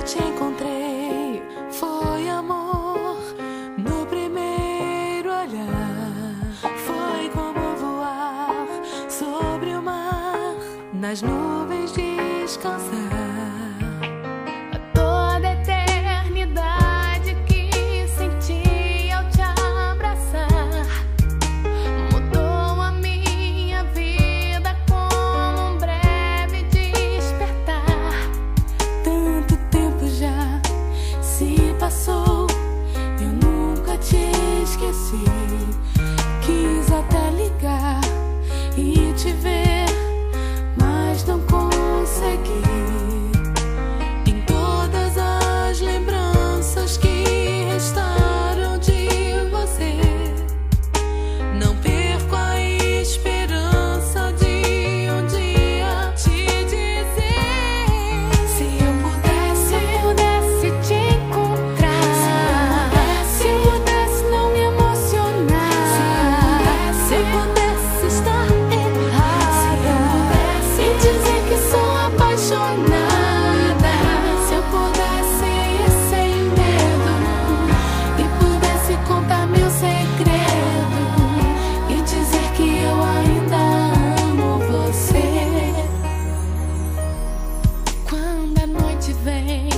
te encontrei, foi amor no primeiro olhar. Foi como voar sobre o mar, nas nuvens descansar. Toda a eternidade que senti ao te abraçar mudou a minha vida como um breve despertar. Tanto tempo já se passou, eu nunca te esqueci. Quis até ligar e te ver, mas não consegui. Em todas as lembranças que restaram de você, não perco a esperança de um dia te dizer: Se eu pudesse te encontrar, se eu pudesse não me emocionar, se eu pudesse estar errada, se eu pudesse dizer que sou apaixonada, se eu pudesse ir sem medo e pudesse contar meu segredo e dizer que eu ainda amo você. Quando a noite vem